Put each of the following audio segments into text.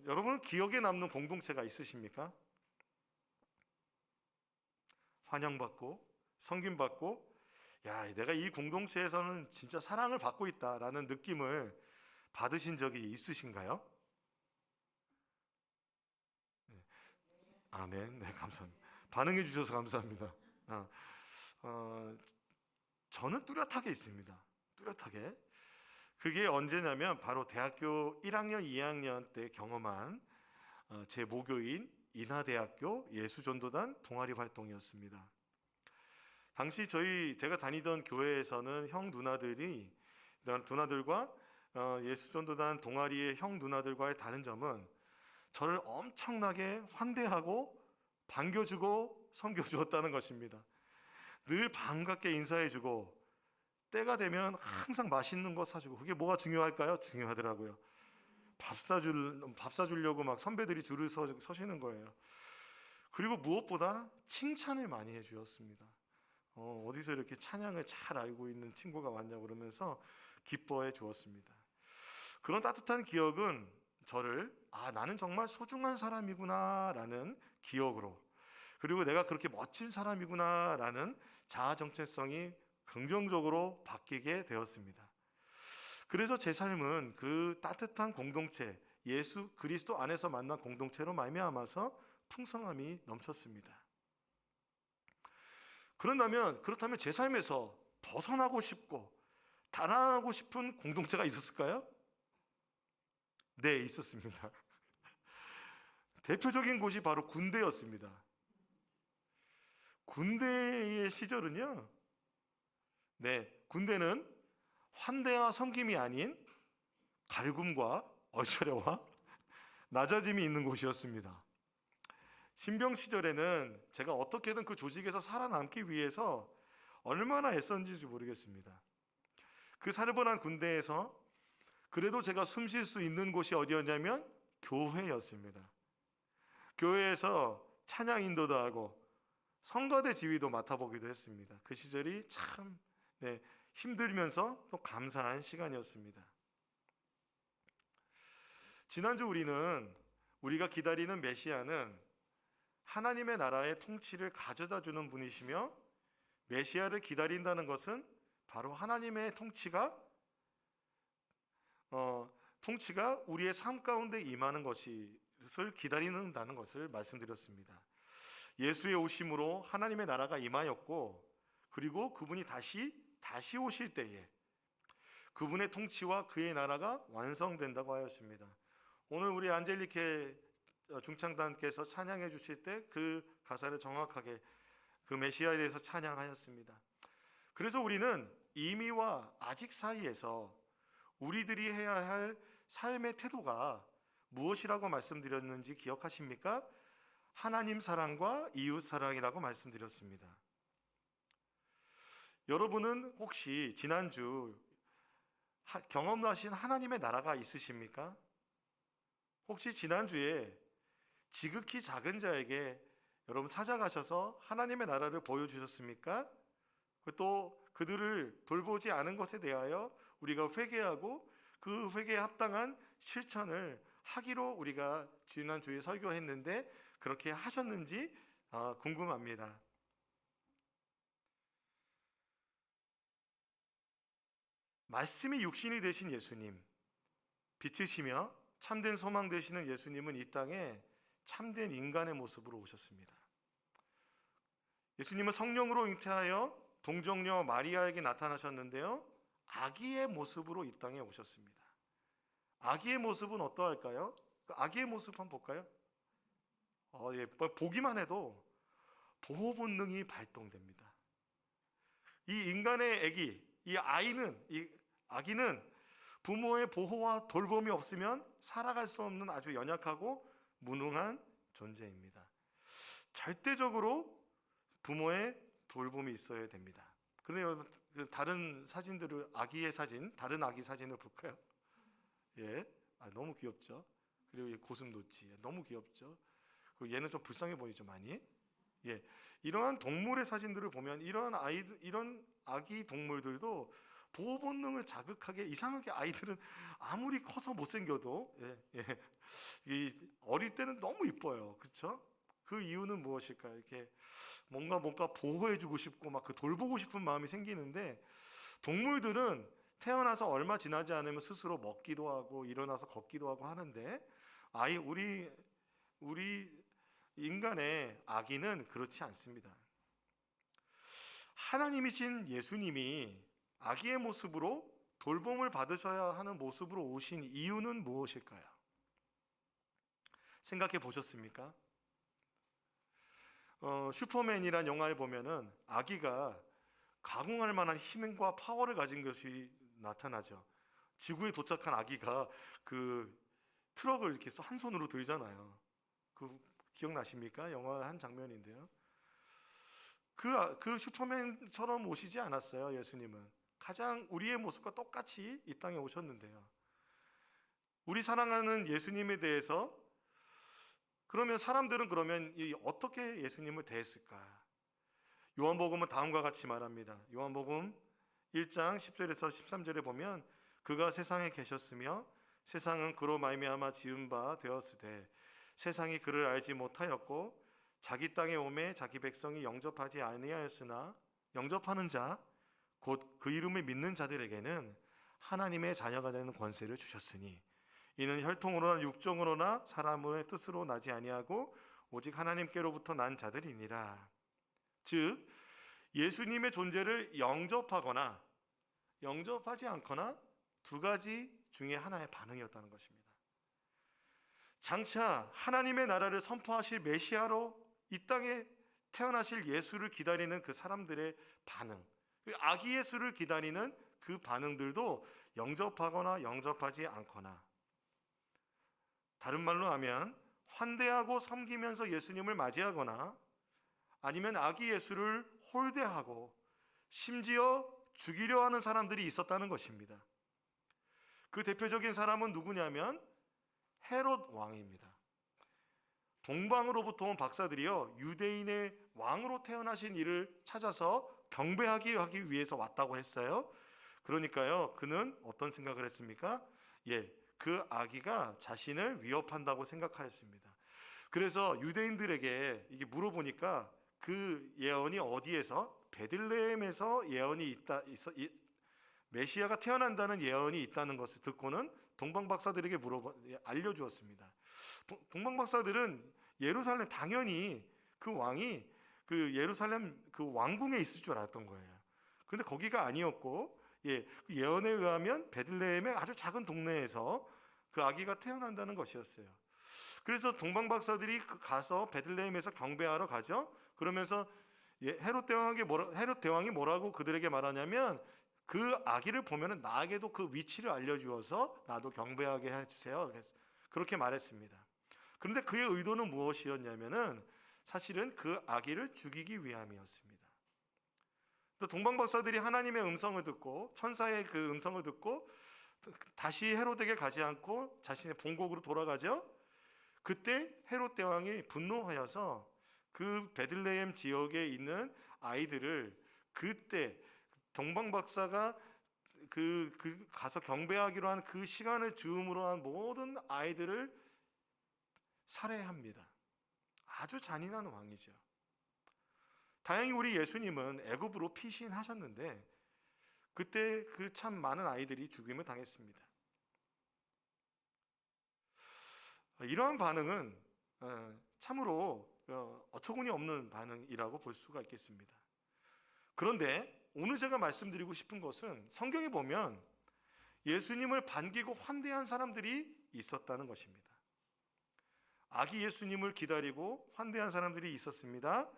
여러분 기억에 남는 공동체가 있으십니까? 환영받고 섬김받고, 야, 내가 이 공동체에서는 진짜 사랑을 받고 있다라는 느낌을 받으신 적이 있으신가요? 아멘. 네, 감사합니다. 반응해 주셔서 감사합니다. 아, 어, 저는 뚜렷하게 있습니다. 뚜렷하게. 그게 언제냐면 바로 대학교 1학년, 2학년 때 경험한 제 모교인 인하대학교 예수전도단 동아리 활동이었습니다. 당시 제가 다니던 교회에서는 형 누나들과 예수전도단 동아리의 형 누나들과의 다른 점은 저를 엄청나게 환대하고 반겨주고 섬겨주었다는 것입니다. 늘 반갑게 인사해주고 때가 되면 항상 맛있는 거 사주고, 그게 뭐가 중요할까요? 중요하더라고요. 밥 사주려고 막 선배들이 줄을 서시는 거예요. 그리고 무엇보다 칭찬을 많이 해주었습니다. 어디서 이렇게 찬양을 잘 알고 있는 친구가 왔냐 그러면서 기뻐해 주었습니다. 그런 따뜻한 기억은 저를 나는 정말 소중한 사람이구나 라는 기억으로, 그리고 내가 그렇게 멋진 사람이구나 라는 자아 정체성이 긍정적으로 바뀌게 되었습니다. 그래서 제 삶은 그 따뜻한 공동체, 예수 그리스도 안에서 만난 공동체로 말미암아서 풍성함이 넘쳤습니다. 그렇다면 제 삶에서 벗어나고 싶고 달아나고 싶은 공동체가 있었을까요? 네, 있었습니다. 대표적인 곳이 바로 군대였습니다. 군대의 시절은요, 네, 군대는 환대와 섬김이 아닌 갈굼과 얼차려와 낮아짐이 있는 곳이었습니다. 신병 시절에는 제가 어떻게든 그 조직에서 살아남기 위해서 얼마나 애썼는지 모르겠습니다. 그 살벌한 군대에서 그래도 제가 숨 쉴 수 있는 곳이 어디였냐면 교회였습니다. 교회에서 찬양 인도도 하고 성가대 지휘도 맡아보기도 했습니다. 그 시절이 참 힘들면서 또 감사한 시간이었습니다. 지난주 우리가 기다리는 메시아는 하나님의 나라의 통치를 가져다 주는 분이시며, 메시아를 기다린다는 것은 바로 하나님의 통치가 우리의 삶 가운데 임하는 것을 기다린다는 것을 말씀드렸습니다. 예수의 오심으로 하나님의 나라가 임하였고, 그리고 그분이 다시 오실 때에 그분의 통치와 그의 나라가 완성된다고 하였습니다. 오늘 우리 안젤리케 중창단께서 찬양해 주실 때 그 가사를 정확하게 그 메시아에 대해서 찬양하였습니다. 그래서 우리는 이미와 아직 사이에서 우리들이 해야 할 삶의 태도가 무엇이라고 말씀드렸는지 기억하십니까? 하나님 사랑과 이웃 사랑이라고 말씀드렸습니다. 여러분은 혹시 지난주 경험하신 하나님의 나라가 있으십니까? 혹시 지난주에 지극히 작은 자에게 여러분 찾아가셔서 하나님의 나라를 보여주셨습니까? 또 그들을 돌보지 않은 것에 대하여 우리가 회개하고 그 회개에 합당한 실천을 하기로 우리가 지난주에 설교했는데 그렇게 하셨는지 궁금합니다. 말씀이 육신이 되신 예수님, 빛이시며 참된 소망 되시는 예수님은 이 땅에 참된 인간의 모습으로 오셨습니다. 예수님은 성령으로 잉태하여 동정녀 마리아에게 나타나셨는데요, 아기의 모습으로 이 땅에 오셨습니다. 아기의 모습은 어떠할까요? 그 아기의 모습 한번 볼까요? 보기만 해도 보호 본능이 발동됩니다. 이 인간의 이 아기는 부모의 보호와 돌봄이 없으면 살아갈 수 없는 아주 연약하고 무능한 존재입니다. 절대적으로 부모의 돌봄이 있어야 됩니다. 그런데 다른 사진들을 다른 아기 사진을 볼까요? 예, 너무 귀엽죠. 그리고 이 고슴도치 너무 귀엽죠. 그리고 얘는 좀 불쌍해 보이죠, 많이. 예, 이러한 동물의 사진들을 보면 이런 아기 동물들도 보호 본능을 자극하게 이상하게 아이들은 아무리 커서 못생겨도 이 어릴 때는 너무 이뻐요. 그렇죠? 그 이유는 무엇일까요? 이렇게 뭔가 보호해주고 싶고 막 그 돌보고 싶은 마음이 생기는데 동물들은 태어나서 얼마 지나지 않으면 스스로 먹기도 하고 일어나서 걷기도 하고 하는데 우리 인간의 아기는 그렇지 않습니다. 하나님이신 예수님이 아기의 모습으로 돌봄을 받으셔야 하는 모습으로 오신 이유는 무엇일까요? 생각해 보셨습니까? 슈퍼맨이란 영화를 보면은 아기가 가공할 만한 힘과 파워를 가진 것이 나타나죠. 지구에 도착한 아기가 그 트럭을 이렇게 한 손으로 들잖아요. 그 기억나십니까? 영화 한 장면인데요. 그 슈퍼맨처럼 오시지 않았어요. 예수님은 가장 우리의 모습과 똑같이 이 땅에 오셨는데요. 우리 사랑하는 예수님에 대해서 그러면 사람들은 어떻게 예수님을 대했을까? 요한복음은 다음과 같이 말합니다. 요한복음 1장 10절에서 13절에 보면 그가 세상에 계셨으며 세상은 그로 말미암아 지은 바 되었으되 세상이 그를 알지 못하였고 자기 땅에 오매 자기 백성이 영접하지 아니하였으나 영접하는 자 곧 그 이름을 믿는 자들에게는 하나님의 자녀가 되는 권세를 주셨으니 이는 혈통으로나 육정으로나 사람의 뜻으로 나지 아니하고 오직 하나님께로부터 난 자들이니라. 즉 예수님의 존재를 영접하거나 영접하지 않거나 두 가지 중에 하나의 반응이었다는 것입니다. 장차 하나님의 나라를 선포하실 메시아로 이 땅에 태어나실 예수를 기다리는 그 사람들의 반응, 아기 예수를 기다리는 그 반응들도 영접하거나 영접하지 않거나, 다른 말로 하면 환대하고 섬기면서 예수님을 맞이하거나 아니면 아기 예수를 홀대하고 심지어 죽이려 하는 사람들이 있었다는 것입니다. 그 대표적인 사람은 누구냐면 헤롯 왕입니다. 동방으로부터 온 박사들이요 유대인의 왕으로 태어나신 이를 찾아서 경배하기 위해서 왔다고 했어요. 그러니까요 그는 어떤 생각을 했습니까? 그 아기가 자신을 위협한다고 생각하였습니다. 그래서 유대인들에게 이게 물어보니까 그 예언이 어디에서? 베들레헴에서 예언이 메시아가 태어난다는 예언이 있다는 것을 듣고는 동방 박사들에게 알려주었습니다. 동방 박사들은 예루살렘 당연히 그 왕이 그 예루살렘 그 왕궁에 있을 줄 알았던 거예요. 그런데 거기가 아니었고 그 예언에 의하면 베들레헴의 아주 작은 동네에서 그 아기가 태어난다는 것이었어요. 그래서 동방 박사들이 가서 베들레헴에서 경배하러 가죠. 그러면서 헤롯 대왕이 뭐라고 그들에게 말하냐면 그 아기를 보면은 나에게도 그 위치를 알려주어서 나도 경배하게 해주세요. 그렇게 말했습니다. 그런데 그의 의도는 무엇이었냐면은 사실은 그 아기를 죽이기 위함이었습니다. 또 동방 박사들이 하나님의 음성을 듣고 천사의 그 음성을 듣고 다시 헤롯에게 가지 않고 자신의 본국으로 돌아가죠. 그때 헤롯 대왕이 분노하여서 그 베들레헴 지역에 있는 아이들을 그때 동방 박사가 가서 경배하기로 한 그 시간을 즈음으로 한 모든 아이들을 살해합니다. 아주 잔인한 왕이죠. 다행히 우리 예수님은 애굽으로 피신하셨는데 그때 그 참 많은 아이들이 죽임을 당했습니다. 이러한 반응은 참으로 어처구니 없는 반응이라고 볼 수가 있겠습니다. 그런데 오늘 제가 말씀드리고 싶은 것은 성경에 보면 예수님을 반기고 환대한 사람들이 있었다는 것입니다. 아기 예수님을 기다리고 환대한 사람들이 있었습니다.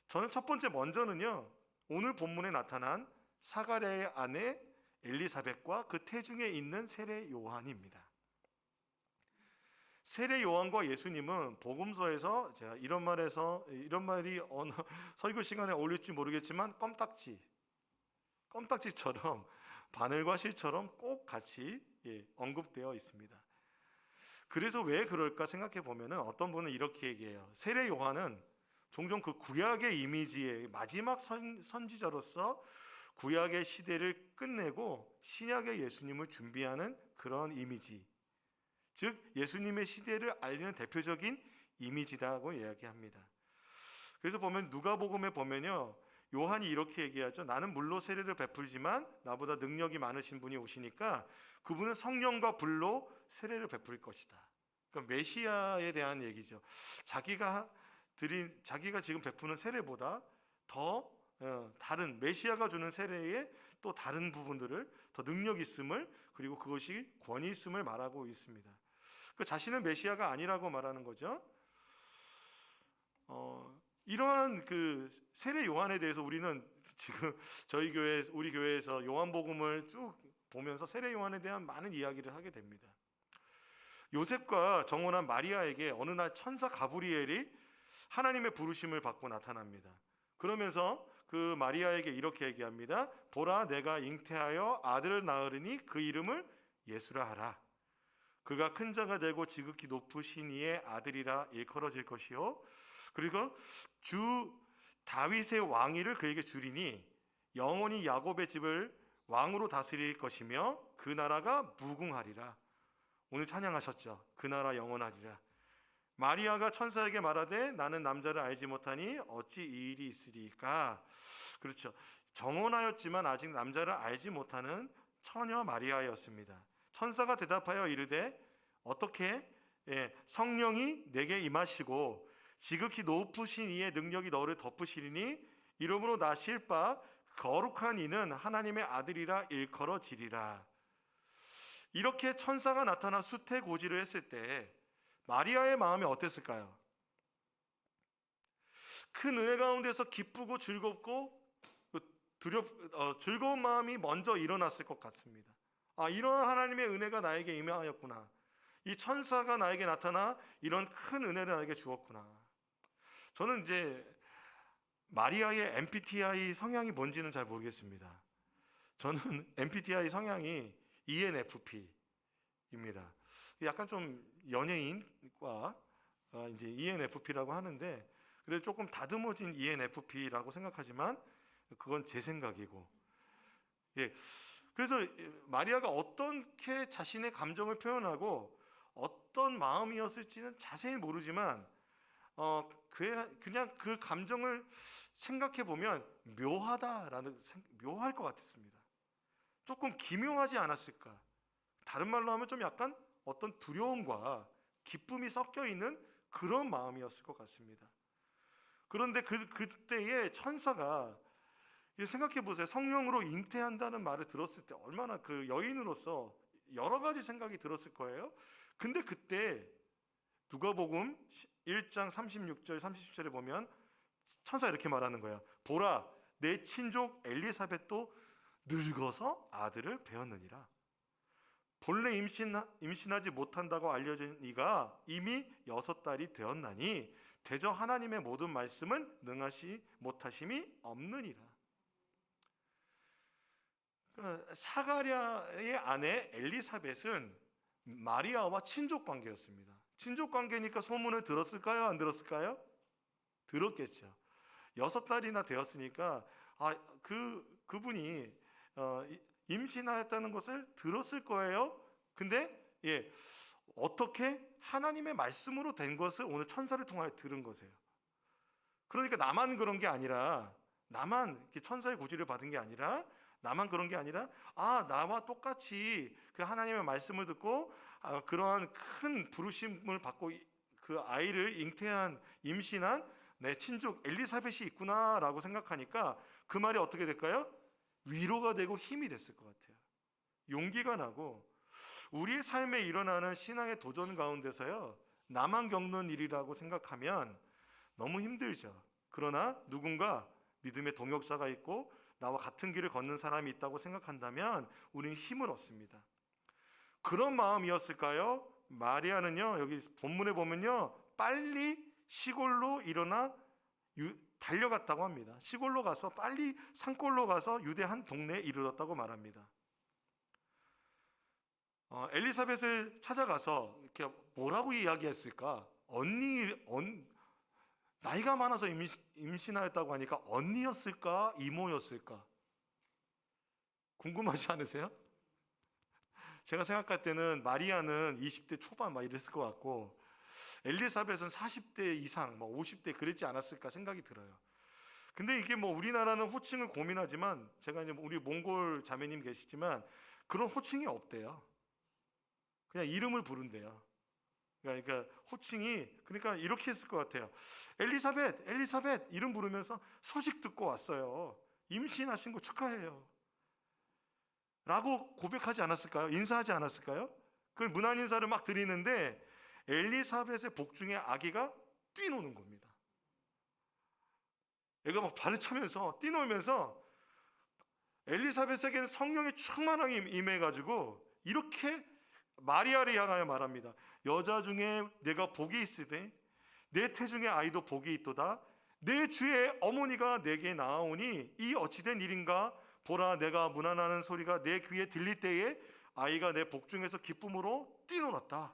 저는 첫 번째 먼저는요 오늘 본문에 나타난 사가랴의 아내 엘리사벳과 그 태중에 있는 세례 요한입니다. 세례 요한과 예수님은 복음서에서 제가 이런 말이 어느 설교 시간에 어울릴지 모르겠지만 껌딱지처럼 바늘과 실처럼 꼭 같이 언급되어 있습니다. 그래서 왜 그럴까 생각해 보면은 어떤 분은 이렇게 얘기해요. 세례 요한은 종종 그 구약의 이미지의 마지막 선지자로서 구약의 시대를 끝내고 신약의 예수님을 준비하는 그런 이미지, 즉 예수님의 시대를 알리는 대표적인 이미지라고 이야기합니다. 그래서 보면 누가복음에 보면요, 요한이 이렇게 얘기하죠. 나는 물로 세례를 베풀지만 나보다 능력이 많으신 분이 오시니까 그분은 성령과 불로 세례를 베풀 것이다. 그러니까 메시아에 대한 얘기죠. 자기가 지금 베푸는 세례보다 더 다른 메시아가 주는 세례에 또 다른 부분들을 더 능력 있음을, 그리고 그것이 권위 있음을 말하고 있습니다. 그 자신은 메시아가 아니라고 말하는 거죠. 이러한 그 세례 요한에 대해서 우리는 지금 우리 교회에서 요한복음을 쭉 보면서 세례 요한에 대한 많은 이야기를 하게 됩니다. 요셉과 정혼한 마리아에게 어느 날 천사 가브리엘이 하나님의 부르심을 받고 나타납니다. 그러면서 그 마리아에게 이렇게 얘기합니다. 보라, 내가 잉태하여 아들을 낳으리니 그 이름을 예수라 하라. 그가 큰 자가 되고 지극히 높으신 이의 아들이라 일컬어질 것이요, 그리고 주 다윗의 왕위를 그에게 주리니 영원히 야곱의 집을 왕으로 다스릴 것이며 그 나라가 무궁하리라. 오늘 찬양하셨죠. 그 나라 영원하리라. 마리아가 천사에게 말하되 나는 남자를 알지 못하니 어찌 이 일이 있으리까. 그렇죠. 정혼하였지만 아직 남자를 알지 못하는 처녀 마리아였습니다. 천사가 대답하여 이르되 어떻게 성령이 내게 임하시고 지극히 높으신 이의 능력이 너를 덮으시리니 이러므로 나실 바 거룩한 이는 하나님의 아들이라 일컬어지리라. 이렇게 천사가 나타나 수태고지를 했을 때 마리아의 마음이 어땠을까요? 큰 은혜 가운데서 기쁘고 즐겁고 즐거운 마음이 먼저 일어났을 것 같습니다. 이런 하나님의 은혜가 나에게 임하였구나. 이 천사가 나에게 나타나 이런 큰 은혜를 나에게 주었구나. 저는 이제 마리아의 MBTI 성향이 뭔지는 잘 모르겠습니다. 저는 MBTI 성향이 ENFP입니다. 약간 좀 연예인과 이제 ENFP라고 하는데, 그래도 조금 다듬어진 ENFP라고 생각하지만 그건 제 생각이고, 그래서 마리아가 어떻게 자신의 감정을 표현하고 어떤 마음이었을지는 자세히 모르지만 그냥 그 감정을 생각해 보면 묘할 것 같았습니다. 조금 기묘하지 않았을까? 다른 말로 하면 좀 약간 어떤 두려움과 기쁨이 섞여 있는 그런 마음이었을 것 같습니다. 그런데 그때에 천사가, 생각해 보세요. 성령으로 잉태한다는 말을 들었을 때 얼마나 그 여인으로서 여러 가지 생각이 들었을 거예요. 근데 그때 누가복음 1장 36절 37절에 보면 천사가 이렇게 말하는 거예요. 보라, 내 친족 엘리사벳도 늙어서 아들을 배었느니라. 본래 임신하지 못한다고 알려진 이가 이미 6달이 되었나니 대저 하나님의 모든 말씀은 능하시 못하심이 없느니라. 사가랴의 아내 엘리사벳은 마리아와 친족 관계였습니다. 친족 관계니까 소문을 들었을까요? 안 들었을까요? 들었겠죠. 6달이나 되었으니까 그분이 임신하였다는 것을 들었을 거예요. 근데 어떻게 하나님의 말씀으로 된 것을 오늘 천사를 통하여 들은 것이에요. 그러니까 나만 그런 게 아니라, 나만 천사의 고지를 받은 게 아니라, 나만 그런 게 아니라 나와 똑같이 그 하나님의 말씀을 듣고 그러한 큰 부르심을 받고 그 아이를 임신한 내 친족 엘리사벳이 있구나라고 생각하니까 그 말이 어떻게 될까요? 위로가 되고 힘이 됐을 것 같아요. 용기가 나고, 우리의 삶에 일어나는 신앙의 도전 가운데서요, 나만 겪는 일이라고 생각하면 너무 힘들죠. 그러나 누군가 믿음의 동역자가 있고 나와 같은 길을 걷는 사람이 있다고 생각한다면 우리는 힘을 얻습니다. 그런 마음이었을까요? 마리아는요, 여기 본문에 보면요, 빨리 시골로 일어나 달려갔다고 합니다. 시골로 가서 빨리 산골로 가서 유대 한 동네에 이르렀다고 말합니다. 엘리사벳을 찾아가서 이렇게 뭐라고 이야기했을까? 나이가 많아서 임신하였다고 하니까 언니였을까? 이모였을까? 궁금하지 않으세요? 제가 생각할 때는 마리아는 20대 초반 막 이랬을 것 같고 엘리사벳은 40대 이상, 뭐 50대 그랬지 않았을까 생각이 들어요. 근데 이게 뭐 우리나라는 호칭을 고민하지만 제가 이제 우리 몽골 자매님 계시지만 그런 호칭이 없대요. 그냥 이름을 부른대요. 그러니까 호칭이 그러니까 이렇게 했을 것 같아요. 엘리사벳, 엘리사벳 이름 부르면서 소식 듣고 왔어요. 임신하신 거 축하해요. 라고 고백하지 않았을까요? 인사하지 않았을까요? 그 문안 인사를 막 드리는데 엘리사벳의 복중에 아기가 뛰노는 겁니다. 애가 막 발을 차면서 뛰노면서 엘리사벳에게는 성령의 충만함이 임해가지고 이렇게 마리아를 향하여 말합니다. 여자 중에 내가 복이 있으되 내 태중의 아이도 복이 있도다. 내 주의 어머니가 내게 나아오니 이 어찌된 일인가? 보라, 내가 문안하는 소리가 내 귀에 들릴 때에 아이가 내 복중에서 기쁨으로 뛰놀았다.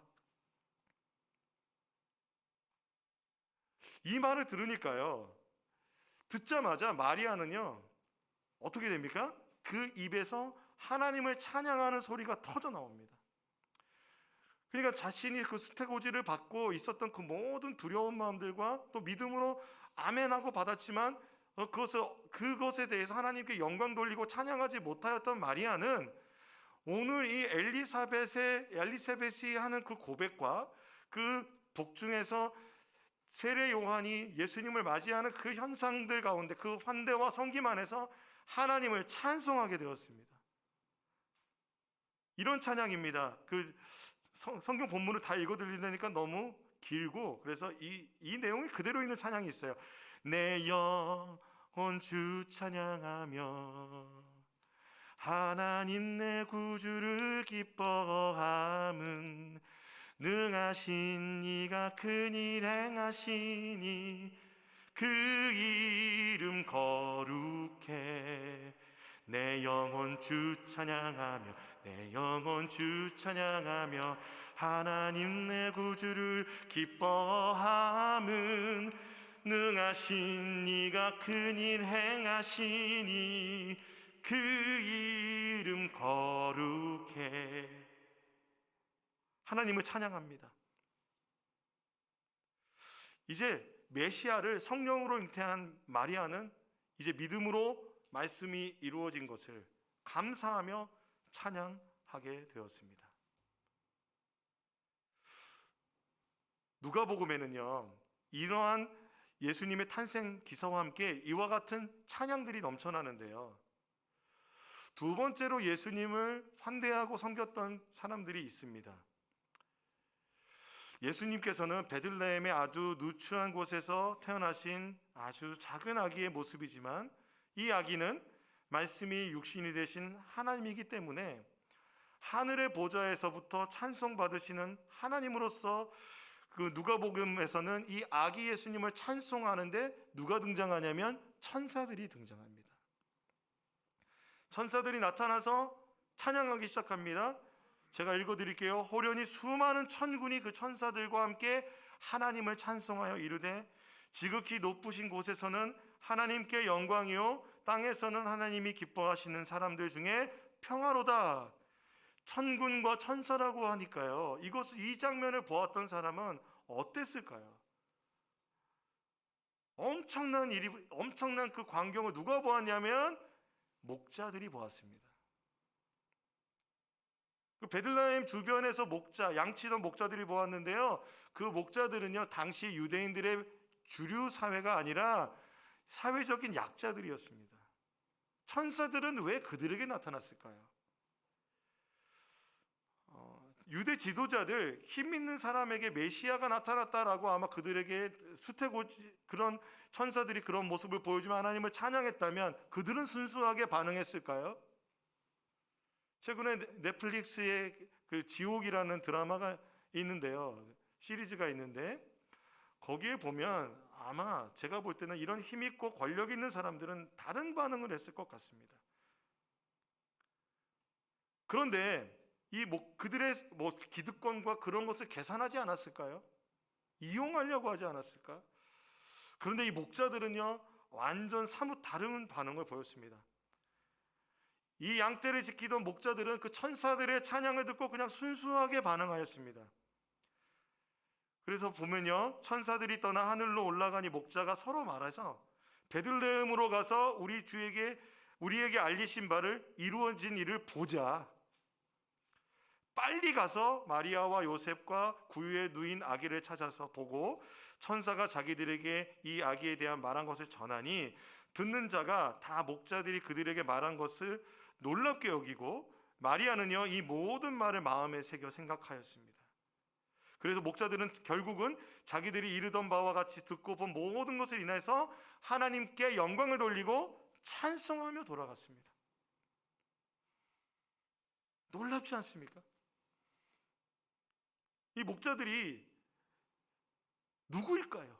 이 말을 들으니까요, 듣자마자 마리아는요 어떻게 됩니까? 그 입에서 하나님을 찬양하는 소리가 터져 나옵니다. 그러니까 자신이 그 수태고지를 받고 있었던 그 모든 두려운 마음들과 또 믿음으로 아멘하고 받았지만 그것에 대해서 하나님께 영광 돌리고 찬양하지 못하였던 마리아는 오늘 이 엘리사벳이 하는 그 고백과 그 복중에서 세례 요한이 예수님을 맞이하는 그 현상들 가운데 그 환대와 섬김 안에서 하나님을 찬송하게 되었습니다. 이런 찬양입니다. 그 성경 본문을 다 읽어드리려니까 너무 길고 그래서 이 내용이 그대로 있는 찬양이 있어요. 내 영혼 주 찬양하며 하나님 내 구주를 기뻐함은 능하신 이가 큰일 행하시니 그 이름 거룩해. 내 영혼 주 찬양하며 내 영혼 주 찬양하며 하나님 내 구주를 기뻐함은 능하신 이가 큰일 행하시니 그 이름 거룩해. 하나님을 찬양합니다. 이제 메시아를 성령으로 잉태한 마리아는 이제 믿음으로 말씀이 이루어진 것을 감사하며 찬양하게 되었습니다. 누가복음에는요 이러한 예수님의 탄생 기사와 함께 이와 같은 찬양들이 넘쳐나는데요, 두 번째로 예수님을 환대하고 섬겼던 사람들이 있습니다. 예수님께서는 베들레헴의 아주 누추한 곳에서 태어나신 아주 작은 아기의 모습이지만 이 아기는 말씀이 육신이 되신 하나님이기 때문에 하늘의 보좌에서부터 찬송받으시는 하나님으로서 그 누가복음에서는 이 아기 예수님을 찬송하는데 누가 등장하냐면 천사들이 등장합니다. 천사들이 나타나서 찬양하기 시작합니다. 제가 읽어드릴게요. 호련히 수많은 천군이 그 천사들과 함께 하나님을 찬송하여 이르되 지극히 높으신 곳에서는 하나님께 영광이요 땅에서는 하나님이 기뻐하시는 사람들 중에 평화로다. 천군과 천사라고 하니까요, 이 장면을 보았던 사람은 어땠을까요? 엄청난 그 광경을 누가 보았냐면 목자들이 보았습니다. 그 베들레헴 주변에서 양치던 목자들이 보았는데요, 그 목자들은요 당시 유대인들의 주류 사회가 아니라 사회적인 약자들이었습니다. 천사들은 왜 그들에게 나타났을까요? 유대 지도자들, 힘 있는 사람에게 메시아가 나타났다라고 아마 그들에게 그런 천사들이 그런 모습을 보여주면 하나님을 찬양했다면 그들은 순수하게 반응했을까요? 최근에 넷플릭스에 그 지옥이라는 드라마가 있는데요, 시리즈가 있는데 거기에 보면 아마 제가 볼 때는 이런 힘 있고 권력 있는 사람들은 다른 반응을 했을 것 같습니다. 그런데 그들의 기득권과 그런 것을 계산하지 않았을까요? 이용하려고 하지 않았을까? 그런데 이 목자들은요 완전 사뭇 다른 반응을 보였습니다. 이 양떼를 지키던 목자들은 그 천사들의 찬양을 듣고 그냥 순수하게 반응하였습니다. 그래서 보면요, 천사들이 떠나 하늘로 올라가니 목자가 서로 말해서 베들레헴으로 가서 우리에게 알리신 바를 이루어진 일을 보자. 빨리 가서 마리아와 요셉과 구유에 누인 아기를 찾아서 보고 천사가 자기들에게 이 아기에 대한 말한 것을 전하니 듣는 자가 다 목자들이 그들에게 말한 것을 놀랍게 여기고 마리아는요 이 모든 말을 마음에 새겨 생각하였습니다. 그래서 목자들은 결국은 자기들이 이르던 바와 같이 듣고 본 모든 것을 인해서 하나님께 영광을 돌리고 찬송하며 돌아갔습니다. 놀랍지 않습니까? 이 목자들이 누구일까요?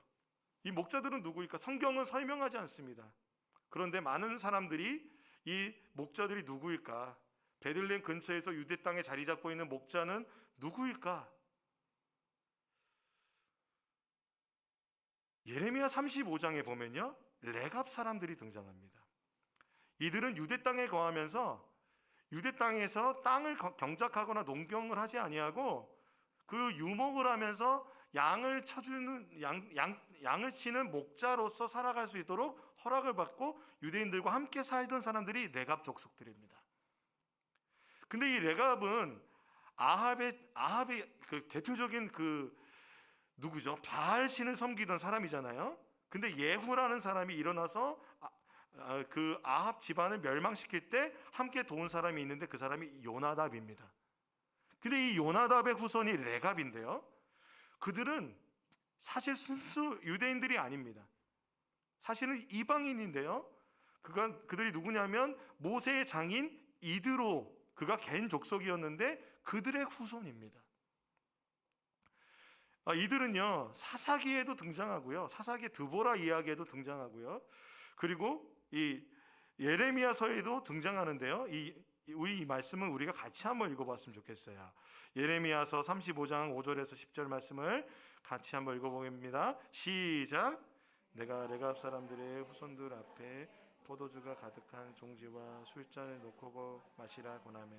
이 목자들은 누구일까? 성경은 설명하지 않습니다. 그런데 많은 사람들이 이 목자들이 누구일까? 베들레헴 근처에서 유대 땅에 자리 잡고 있는 목자는 누구일까? 예레미야 35장에 보면요, 레갑 사람들이 등장합니다. 이들은 유대 땅에 거하면서 유대 땅에서 땅을 경작하거나 농경을 하지 아니하고 그 유목을 하면서 양을 치는 목자로서 살아갈 수 있도록 허락을 받고 유대인들과 함께 살던 사람들이 레갑 족속들입니다. 근데 이 레갑은 아합의 그 대표적인 누구죠? 바알 신을 섬기던 사람이잖아요. 근데 예후라는 사람이 일어나서 그 아합 집안을 멸망시킬 때 함께 도운 사람이 있는데 그 사람이 요나답입니다. 근데 이 요나답의 후손이 레갑인데요, 그들은 사실 순수 유대인들이 아닙니다. 사실은 이방인인데요, 그들이 누구냐면 모세의 장인 이드로, 그가 겐 족속이었는데 그들의 후손입니다. 이들은요 사사기에도 등장하고요, 사사기 드보라 이야기에도 등장하고요, 그리고 이 예레미야서에도 등장하는데요. 이 말씀은 우리가 같이 한번 읽어봤으면 좋겠어요. 예레미야서 35장 5절에서 10절 말씀을 같이 한번 읽어보겠습니다. 시작. 내가 레갑 사람들의 후손들 앞에 포도주가 가득한 종지와 술잔을 놓고 마시라 권하매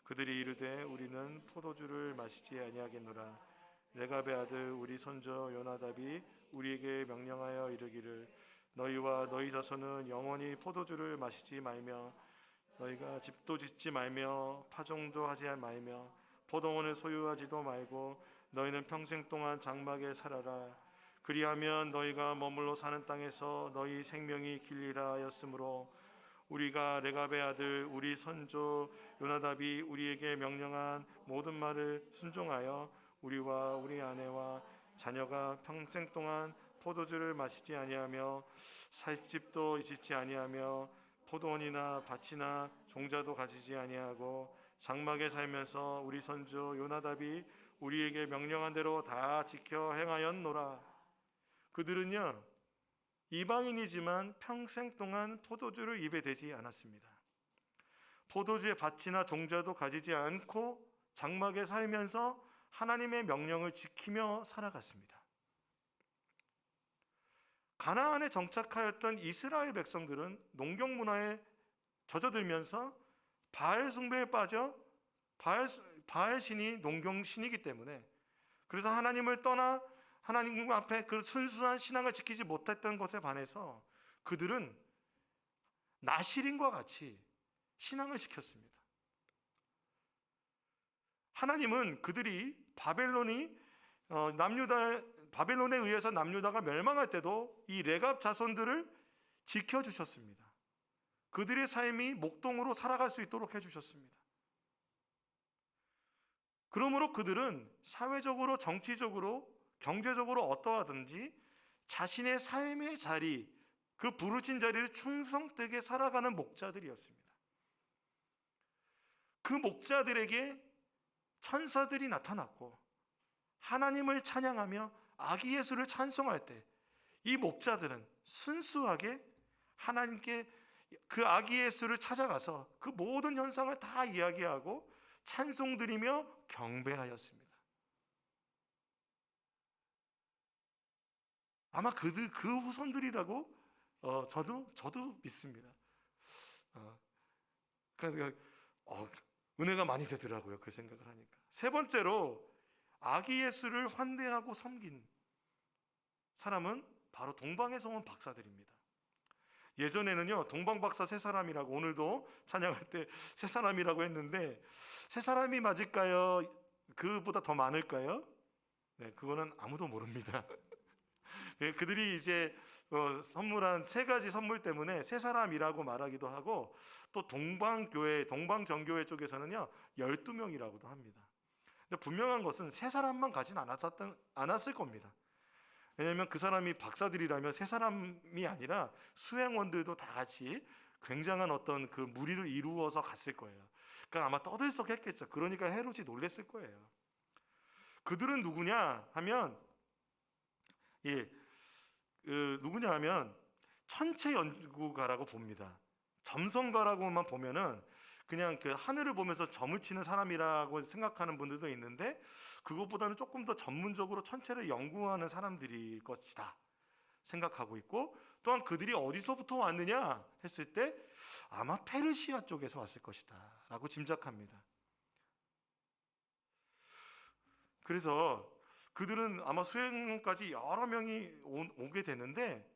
그들이 이르되 우리는 포도주를 마시지 아니하겠노라. 레갑의 아들 우리 선조 요나답이 우리에게 명령하여 이르기를 너희와 너희 자손은 영원히 포도주를 마시지 말며 너희가 집도 짓지 말며 파종도 하지 말며 포도원을 소유하지도 말고 너희는 평생 동안 장막에 살아라. 그리하면 너희가 머물러 사는 땅에서 너희 생명이 길리라 하였으므로 우리가 레갑의 아들 우리 선조 요나답이 우리에게 명령한 모든 말을 순종하여 우리와 우리 아내와 자녀가 평생 동안 포도주를 마시지 아니하며 살 집도 짓지 아니하며 포도원이나 밭이나 종자도 가지지 아니하고 장막에 살면서 우리 선조 요나답이 우리에게 명령한 대로 다 지켜 행하였노라. 그들은요 이방인이지만 평생 동안 포도주를 입에 대지 않았습니다. 포도주의 밭이나 종자도 가지지 않고 장막에 살면서 하나님의 명령을 지키며 살아갔습니다. 가나안에 정착하였던 이스라엘 백성들은 농경 문화에 젖어들면서 바알 숭배에 빠져 바알 신이 농경 신이기 때문에, 그래서 하나님을 떠나 하나님 앞에 그 순수한 신앙을 지키지 못했던 것에 반해서 그들은 나실인과 같이 신앙을 지켰습니다. 하나님은 그들이 바벨론에 의해서 남유다가 멸망할 때도 이 레갑 자손들을 지켜주셨습니다. 그들의 삶이 목동으로 살아갈 수 있도록 해주셨습니다. 그러므로 그들은 사회적으로, 정치적으로, 경제적으로 어떠하든지 자신의 삶의 자리, 그 부르신 자리를 충성되게 살아가는 목자들이었습니다. 그 목자들에게 천사들이 나타났고 하나님을 찬양하며 아기 예수를 찬송할 때 이 목자들은 순수하게 하나님께 그 아기 예수를 찾아가서 그 모든 현상을 다 이야기하고 찬송드리며 경배하였습니다. 아마 그 후손들이라고 저도 믿습니다. 그러니까 은혜가 많이 되더라고요. 그 생각을 하니까. 세 번째로 아기 예수를 환대하고 섬긴 사람은 바로 동방에서 온 박사들입니다. 예전에는요, 동방박사 세 사람이라고, 오늘도 찬양할 때 세 사람이라고 했는데, 세 사람이 맞을까요? 그보다 더 많을까요? 네, 그거는 아무도 모릅니다. 그들이 이제 선물한 세 가지 선물 때문에 세 사람이라고 말하기도 하고, 또 동방교회, 동방정교회 쪽에서는요 12명이라고도 합니다. 근데 분명한 것은 세 사람만 가진 않았을 겁니다. 왜냐하면 그 사람이 박사들이라면 세 사람이 아니라 수행원들도 다 같이 굉장한 어떤 그 무리를 이루어서 갔을 거예요. 그러니까 아마 떠들썩했겠죠. 그러니까 헤롯이 놀랬을 거예요. 그들은 누구냐 하면, 누구냐 하면 천체 연구가라고 봅니다. 점성가라고만 보면은 그냥 그 하늘을 보면서 점을 치는 사람이라고 생각하는 분들도 있는데, 그것보다는 조금 더 전문적으로 천체를 연구하는 사람들일 것이다 생각하고 있고, 또한 그들이 어디서부터 왔느냐 했을 때 아마 페르시아 쪽에서 왔을 것이다 라고 짐작합니다. 그래서 그들은 아마 수행까지 여러 명이 오게 되는데,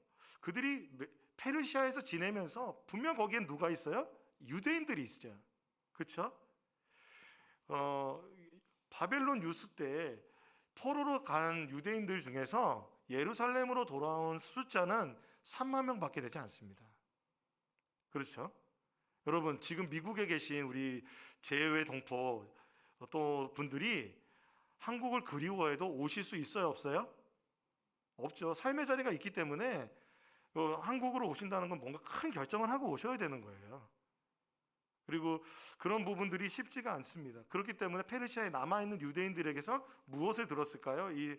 그들이 페르시아에서 지내면서 분명 거기엔 누가 있어요? 유대인들이 있어요. 그렇죠? 바벨론 유수 때 포로로 간 유대인들 중에서 예루살렘으로 돌아온 숫자는 3만 명밖에 되지 않습니다. 그렇죠? 여러분, 지금 미국에 계신 우리 제외 동포 또 분들이 한국을 그리워해도 오실 수 있어요, 없어요? 없죠. 삶의 자리가 있기 때문에 한국으로 오신다는 건 뭔가 큰 결정을 하고 오셔야 되는 거예요. 그리고 그런 부분들이 쉽지가 않습니다. 그렇기 때문에 페르시아에 남아있는 유대인들에게서 무엇을 들었을까요? 이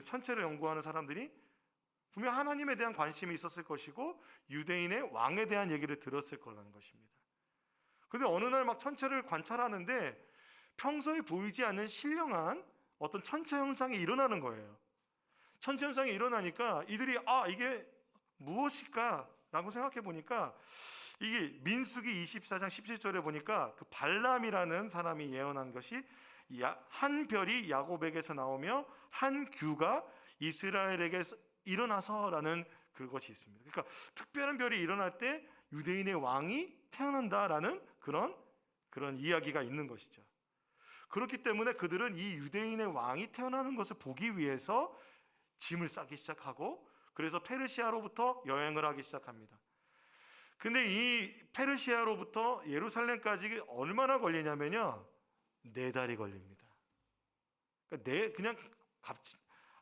천체를 연구하는 사람들이 분명 하나님에 대한 관심이 있었을 것이고, 유대인의 왕에 대한 얘기를 들었을 거라는 것입니다. 그런데 어느 날 막 천체를 관찰하는데 평소에 보이지 않는 신령한 어떤 천체 현상이 일어나는 거예요. 천체 현상이 일어나니까 이들이 이게 무엇일까? 라고 생각해 보니까, 이게 민수기 24장 17절에 보니까 그 발람이라는 사람이 예언한 것이, 한 별이 야곱에게서 나오며 한 규가 이스라엘에게서 일어나서라는 그것이 있습니다. 그러니까 특별한 별이 일어날 때 유대인의 왕이 태어난다라는 그런 이야기가 있는 것이죠. 그렇기 때문에 그들은 이 유대인의 왕이 태어나는 것을 보기 위해서 짐을 싸기 시작하고, 그래서 페르시아로부터 여행을 하기 시작합니다. 근데 이 페르시아로부터 예루살렘까지 얼마나 걸리냐면요, 4달이 걸립니다. 그러니까 그냥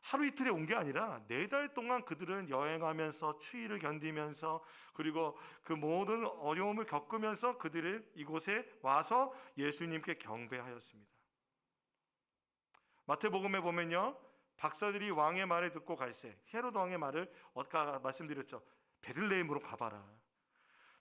하루 이틀에 온 게 아니라 4달 동안 그들은 여행하면서 추위를 견디면서, 그리고 그 모든 어려움을 겪으면서 그들은 이곳에 와서 예수님께 경배하였습니다. 마태복음에 보면요, 박사들이 왕의 말을 듣고 갈새, 헤롯 왕의 말을 아까 말씀드렸죠. 베들레헴으로 가봐라.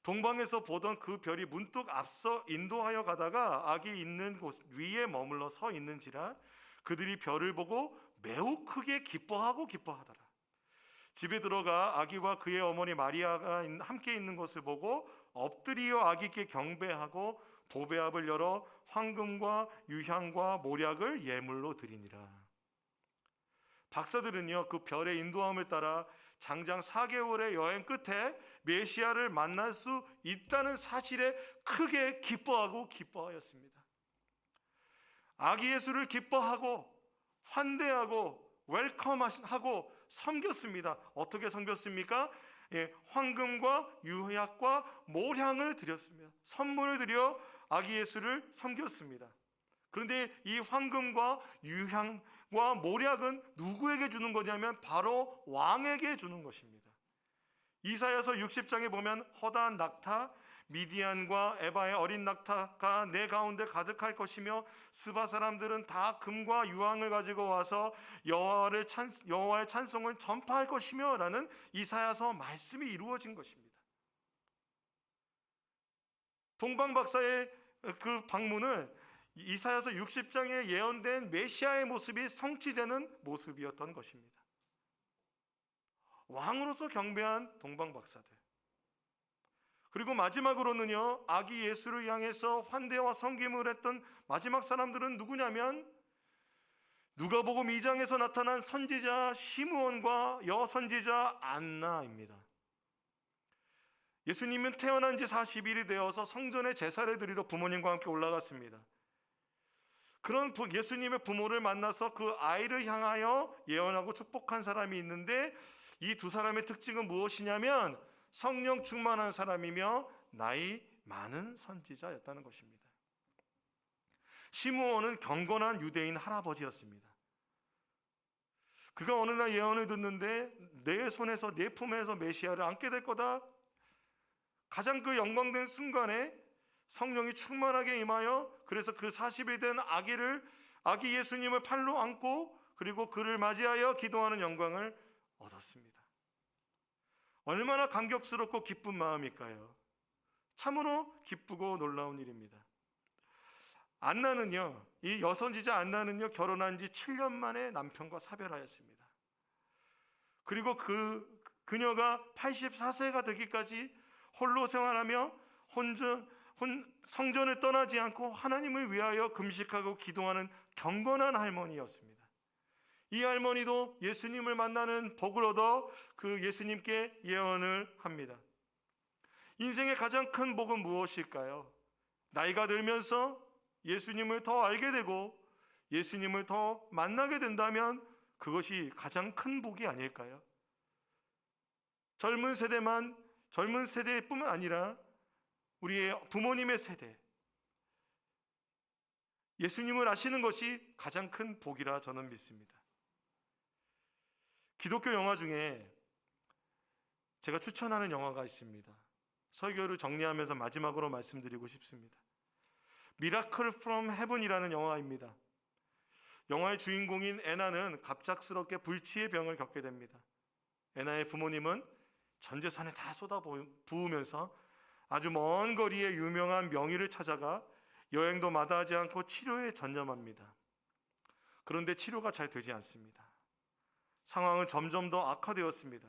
동방에서 보던 그 별이 문득 앞서 인도하여 가다가 아기 있는 곳 위에 머물러 서 있는지라 그들이 별을 보고 매우 크게 기뻐하더라. 집에 들어가 아기와 그의 어머니 마리아가 함께 있는 것을 보고 엎드리어 아기께 경배하고 보배압을 열어 황금과 유향과 모략을 예물로 드리니라. 박사들은요, 그 별의 인도함을 따라 장장 4개월의 여행 끝에 메시아를 만날 수 있다는 사실에 크게 기뻐하였습니다. 아기 예수를 기뻐하고 환대하고 웰컴하고 섬겼습니다. 어떻게 섬겼습니까? 황금과 유향과 모향을 드렸습니다. 선물을 드려 아기 예수를 섬겼습니다. 그런데 이 황금과 유향과 모략은 누구에게 주는 거냐면 바로 왕에게 주는 것입니다. 이사야서 60장에 보면 허다한 낙타, 미디안과 에바의 어린 낙타가 내 가운데 가득할 것이며 스바 사람들은 다 금과 유황을 가지고 와서 여호와의 찬송을 전파할 것이며 라는 이사야서 말씀이 이루어진 것입니다. 동방박사의 그 방문은 이사야서 60장에 예언된 메시아의 모습이 성취되는 모습이었던 것입니다. 왕으로서 경배한 동방박사들. 그리고 마지막으로는요, 아기 예수를 향해서 환대와 섬김을 했던 마지막 사람들은 누구냐면 누가복음 2장에서 나타난 선지자 시므온과 여선지자 안나입니다. 예수님은 태어난 지 40일이 되어서 성전에 제사를 드리러 부모님과 함께 올라갔습니다. 그런 예수님의 부모를 만나서 그 아이를 향하여 예언하고 축복한 사람이 있는데, 이 두 사람의 특징은 무엇이냐면 성령 충만한 사람이며 나이 많은 선지자였다는 것입니다. 시므온은 경건한 유대인 할아버지였습니다. 그가 어느 날 예언을 듣는데 내 손에서, 내 품에서 메시아를 안게 될 거다. 가장 그 영광된 순간에 성령이 충만하게 임하여, 그래서 그 40일 된 아기 예수님을 팔로 안고 그리고 그를 맞이하여 기도하는 영광을 얻었습니다. 얼마나 감격스럽고 기쁜 마음일까요? 참으로 기쁘고 놀라운 일입니다. 안나는요, 이 여선지자 안나는요, 결혼한 지 7년 만에 남편과 사별하였습니다. 그리고 그녀가 84세가 되기까지 홀로 생활하며 성전을 떠나지 않고 하나님을 위하여 금식하고 기도하는 경건한 할머니였습니다. 이 할머니도 예수님을 만나는 복을 얻어 그 예수님께 예언을 합니다. 인생의 가장 큰 복은 무엇일까요? 나이가 들면서 예수님을 더 알게 되고 예수님을 더 만나게 된다면 그것이 가장 큰 복이 아닐까요? 젊은 세대뿐만 아니라 우리의 부모님의 세대, 예수님을 아시는 것이 가장 큰 복이라 저는 믿습니다. 기독교 영화 중에 제가 추천하는 영화가 있습니다. 설교를 정리하면서 마지막으로 말씀드리고 싶습니다. 미라클 프롬 헤븐이라는 영화입니다. 영화의 주인공인 애나는 갑작스럽게 불치의 병을 겪게 됩니다. 애나의 부모님은 전 재산을 다 쏟아부으면서 아주 먼 거리에 유명한 명의를 찾아가 여행도 마다하지 않고 치료에 전념합니다. 그런데 치료가 잘 되지 않습니다. 상황은 점점 더 악화되었습니다.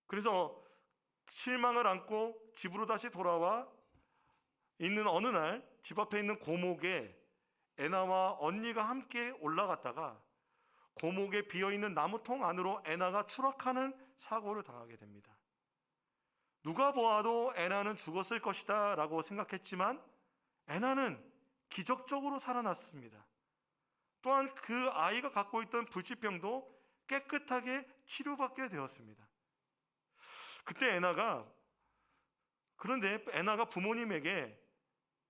그래서 실망을 안고 집으로 다시 돌아와 있는 어느 날 집 앞에 있는 고목에 애나와 언니가 함께 올라갔다가 고목에 비어있는 나무통 안으로 애나가 추락하는 사고를 당하게 됩니다. 누가 보아도 애나는 죽었을 것이다 라고 생각했지만 애나는 기적적으로 살아났습니다. 또한 그 아이가 갖고 있던 불치병도 깨끗하게 치료받게 되었습니다. 그런데 애나가 부모님에게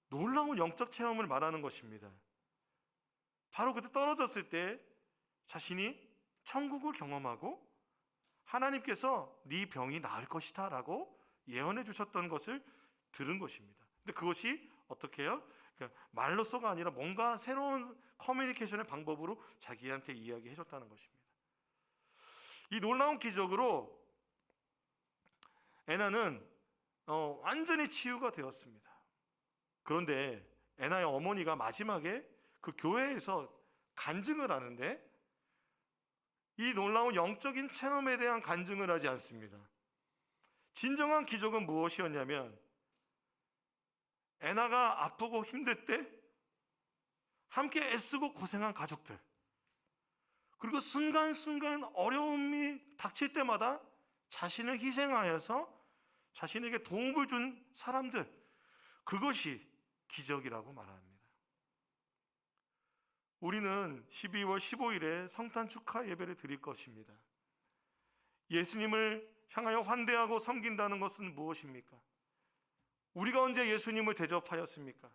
놀라운 영적 체험을 말하는 것입니다. 바로 그때 떨어졌을 때 자신이 천국을 경험하고 하나님께서 네 병이 나을 것이다 라고 예언해 주셨던 것을 들은 것입니다. 근데 그것이 어떻게 해요? 그러니까 말로서가 아니라 뭔가 새로운 커뮤니케이션의 방법으로 자기한테 이야기해 줬다는 것입니다. 이 놀라운 기적으로 애나는 완전히 치유가 되었습니다. 그런데 애나의 어머니가 마지막에 그 교회에서 간증을 하는데 이 놀라운 영적인 체험에 대한 간증을 하지 않습니다. 진정한 기적은 무엇이었냐면 애나가 아프고 힘들 때 함께 애쓰고 고생한 가족들, 그리고 순간순간 어려움이 닥칠 때마다 자신을 희생하여서 자신에게 도움을 준 사람들, 그것이 기적이라고 말합니다. 우리는 12월 15일에 성탄 축하 예배를 드릴 것입니다. 예수님을 향하여 환대하고 섬긴다는 것은 무엇입니까? 우리가 언제 예수님을 대접하였습니까?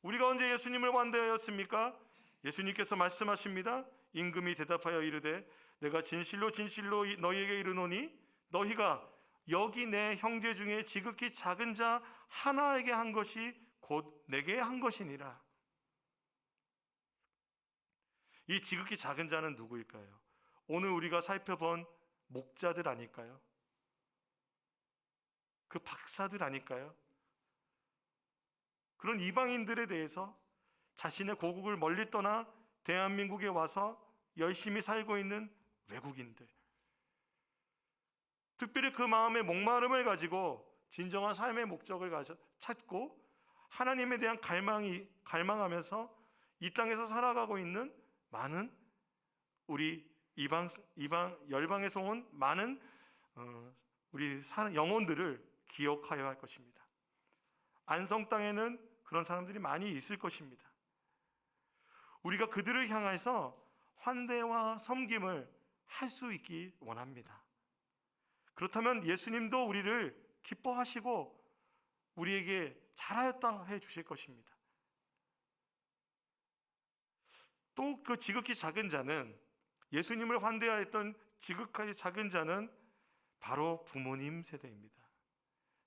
우리가 언제 예수님을 환대하였습니까? 예수님께서 말씀하십니다. 임금이 대답하여 이르되 내가 진실로 진실로 너희에게 이르노니 너희가 여기 내 형제 중에 지극히 작은 자 하나에게 한 것이 곧 내게 한 것이니라. 이 지극히 작은 자는 누구일까요? 오늘 우리가 살펴본 목자들 아닐까요? 그 박사들 아닐까요? 그런 이방인들에 대해서 자신의 고국을 멀리 떠나 대한민국에 와서 열심히 살고 있는 외국인들, 특별히 그 마음의 목마름을 가지고 진정한 삶의 목적을 찾고 하나님에 대한 갈망하면서 이 땅에서 살아가고 있는 많은 우리 열방에서 온 많은 우리 영혼들을 기억하여야 할 것입니다. 안성 땅에는 그런 사람들이 많이 있을 것입니다. 우리가 그들을 향해서 환대와 섬김을 할 수 있기 원합니다. 그렇다면 예수님도 우리를 기뻐하시고 우리에게 잘하였다 해 주실 것입니다. 또 그 지극히 작은 자는, 예수님을 환대하였던 지극하게 작은 자는 바로 부모님 세대입니다.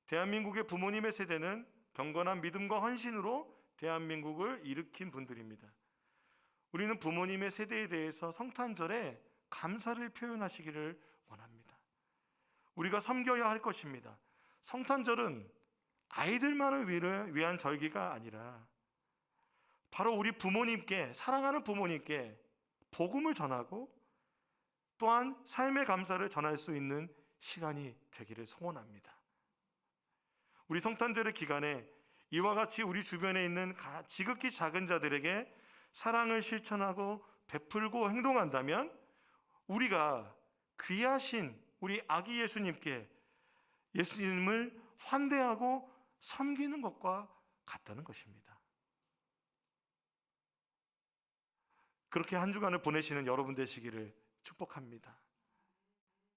대한민국의 부모님의 세대는 경건한 믿음과 헌신으로 대한민국을 일으킨 분들입니다. 우리는 부모님의 세대에 대해서 성탄절에 감사를 표현하시기를 원합니다. 우리가 섬겨야 할 것입니다. 성탄절은 아이들만을 위한 절기가 아니라 바로 우리 부모님께, 사랑하는 부모님께 복음을 전하고 또한 삶의 감사를 전할 수 있는 시간이 되기를 소원합니다. 우리 성탄절의 기간에 이와 같이 우리 주변에 있는 지극히 작은 자들에게 사랑을 실천하고 베풀고 행동한다면 우리가 귀하신 우리 아기 예수님께, 예수님을 환대하고 섬기는 것과 같다는 것입니다. 그렇게 한 주간을 보내시는 여러분 되시기를 축복합니다.